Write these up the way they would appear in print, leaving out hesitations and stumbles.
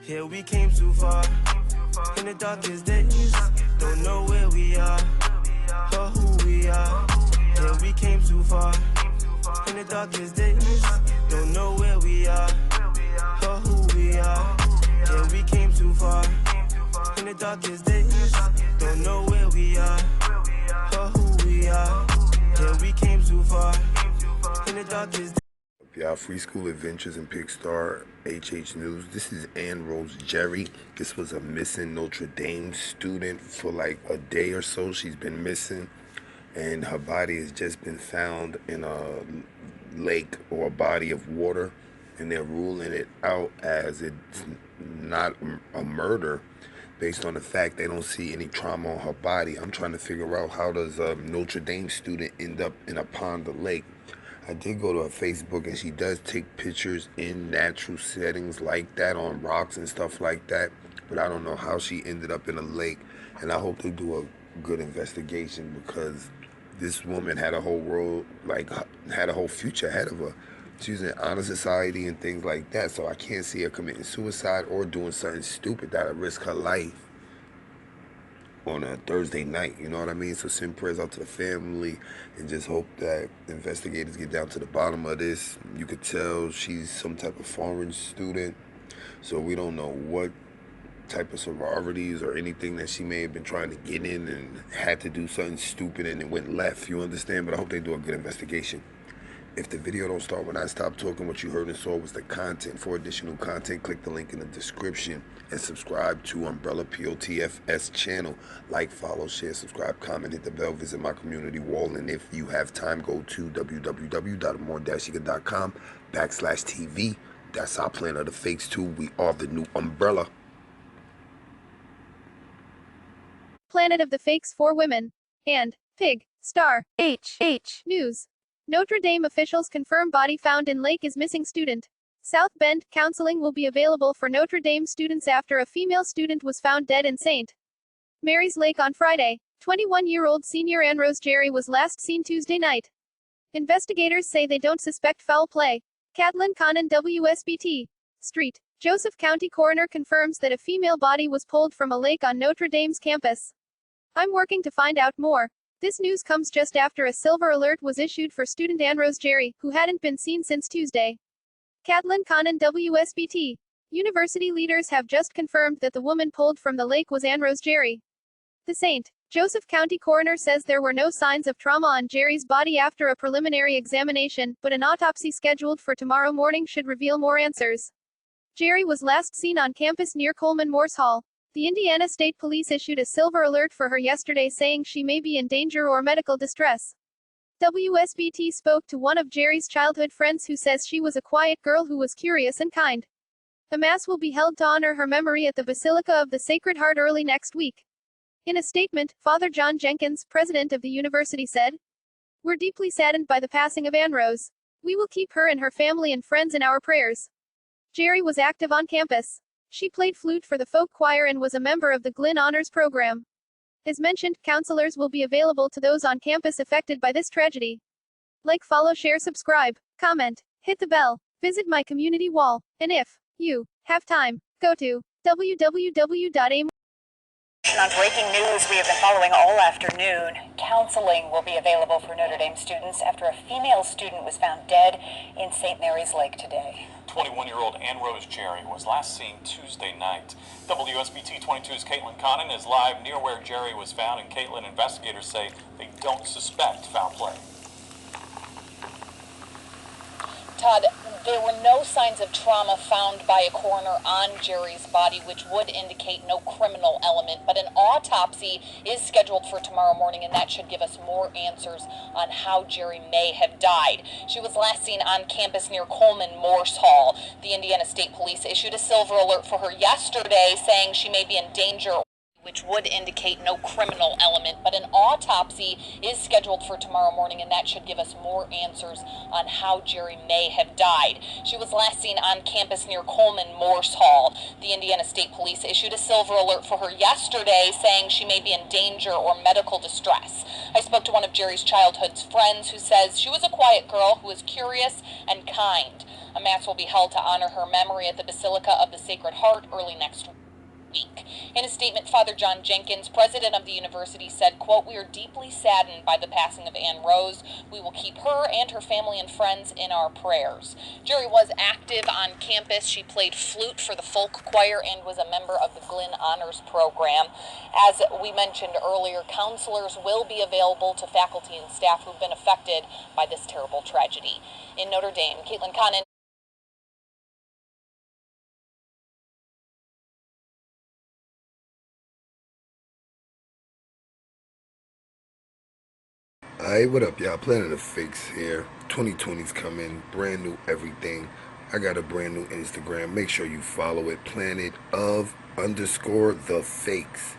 Yeah, we came too far. In the darkest days, don't know where we are or who we are. Yeah, we came too far. In the darkest days, don't know where we are or who we are. Yeah, we came too far. In the darkest days, don't know where we are or who we are. Yeah, we came too far. In the darkest days. Y'all, Free School Adventures and Pigstar, HH News. This is Ann Rose Jerry. This was a missing Notre Dame student for like a day or so. She's been missing, and her body has just been found in a lake or a body of water, and they're ruling it out as it's not a murder based on the fact they don't see any trauma on her body. I'm trying to figure out, how does a Notre Dame student end up in a pond or lake? I did go to her Facebook, and she does take pictures in natural settings like that, on rocks and stuff like that. But I don't know how she ended up in a lake, and I hope they do a good investigation, because this woman had a whole world, like, had a whole future ahead of her. She's in honor society and things like that, so I can't see her committing suicide or doing something stupid that'll risk her life on a Thursday night, you know what I mean? So send prayers out to the family, and just hope that investigators get down to the bottom of this. You could tell she's some type of foreign student, so we don't know what type of sororities or anything that she may have been trying to get in and had to do something stupid and it went left, you understand? But I hope they do a good investigation. If the video don't start when I stop talking, what you heard and saw was the content. For additional content, click the link in the description and subscribe to Umbrella POTFS channel. Like, follow, share, subscribe, comment, hit the bell, visit my community wall, and if you have time, go to www.amor-eager.com/TV. That's our Planet of the Fakes too. We are the new Umbrella. Planet of the Fakes for Women and Pig Star HH News. Notre Dame officials confirm body found in lake is missing student. South Bend, counseling will be available for Notre Dame students after a female student was found dead in St. Mary's Lake on Friday. 21-year-old senior Ann Rose Jerry was last seen Tuesday night. Investigators say they don't suspect foul play. Caitlin Connon, WSBT. Street. Joseph County coroner confirms that a female body was pulled from a lake on Notre Dame's campus. I'm working to find out more. This news comes just after a silver alert was issued for student Ann Rose Jerry, who hadn't been seen since Tuesday. Caitlin Connon, WSBT. University leaders have just confirmed that the woman pulled from the lake was Ann Rose Jerry. The St. Joseph County coroner says there were no signs of trauma on Jerry's body after a preliminary examination, but an autopsy scheduled for tomorrow morning should reveal more answers. Jerry was last seen on campus near Coleman Morse Hall. The Indiana State Police issued a silver alert for her yesterday, saying she may be in danger or medical distress. WSBT spoke to one of Jerry's childhood friends who says she was a quiet girl who was curious and kind. A mass will be held to honor her memory at the Basilica of the Sacred Heart early next week. In a statement, Father John Jenkins, president of the university, said, "We're deeply saddened by the passing of Ann Rose. We will keep her and her family and friends in our prayers." Jerry was active on campus. She played flute for the folk choir and was a member of the Glynn Honors Program. As mentioned, counselors will be available to those on campus affected by this tragedy. Like, follow, share, subscribe, comment, hit the bell, visit my community wall, and if you have time, go to www.amor. On breaking news we have been following all afternoon, counseling will be available for Notre Dame students after a female student was found dead in St. Mary's Lake today. 21-year-old Ann Rose Jerry was last seen Tuesday night. WSBT 22's Caitlin Connon is live near where Jerry was found, and Caitlin, investigators say they don't suspect foul play. Todd, there were no signs of trauma found by a coroner on Jerry's body, which would indicate no criminal element, but an autopsy is scheduled for tomorrow morning, and that should give us more answers on how Jerry may have died. She was last seen on campus near Coleman Morse Hall. The Indiana State Police issued a silver alert for her yesterday, saying she may be in danger, which would indicate no criminal element, but an autopsy is scheduled for tomorrow morning, and that should give us more answers on how Jerry may have died. She was last seen on campus near Coleman Morse Hall. The Indiana State Police issued a silver alert for her yesterday, saying she may be in danger or medical distress. I spoke to one of Jerry's childhood friends who says she was a quiet girl who was curious and kind. A mass will be held to honor her memory at the Basilica of the Sacred Heart early next week. In a statement, Father John Jenkins, president of the university, said, quote, "We are deeply saddened by the passing of Ann Rose. We will keep her and her family and friends in our prayers." Jerry was active on campus. She played flute for the folk choir and was a member of the Glynn Honors Program. As we mentioned earlier, counselors will be available to faculty and staff who've been affected by this terrible tragedy. In Notre Dame, Caitlin Connon. Hey, what up, y'all? Planet of Fakes here. 2020's coming, brand new everything. I got a brand new Instagram. Make sure you follow it. Planet of underscore the fakes.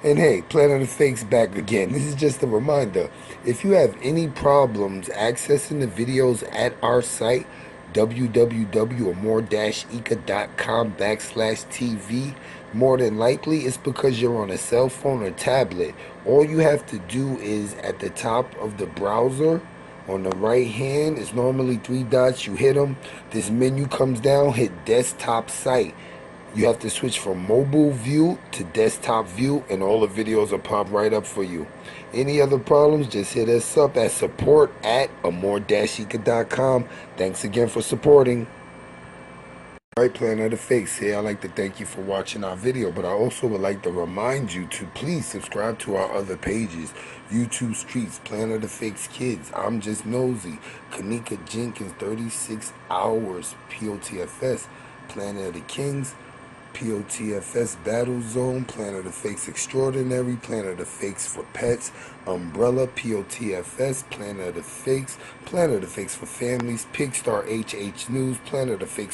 And hey, Planet of Fakes back again. This is just a reminder. If you have any problems accessing the videos at our site, www.amore-eka.com/TV, more than likely it's because you're on a cell phone or tablet. All you have to do is at the top of the browser on the right hand is normally three dots. You hit them. This menu comes down. Hit desktop site. You have to switch from mobile view to desktop view, and all the videos will pop right up for you. Any other problems, just hit us up at support@amore-eka.com. Thanks again for supporting. Right, Planet of the Fakes here. I'd like to thank you for watching our video, but I also would like to remind you to please subscribe to our other pages. YouTube Streets, Planet of the Fakes Kids, I'm Just Nosy, Kanika Jenkins, 36 Hours, POTFS, Planet of the Kings, POTFS Battle Zone, Planet of the Fakes Extraordinary, Planet of the Fakes for Pets, Umbrella, POTFS, Planet of the Fakes for Families, Pigstar HH News, Planet of the Fakes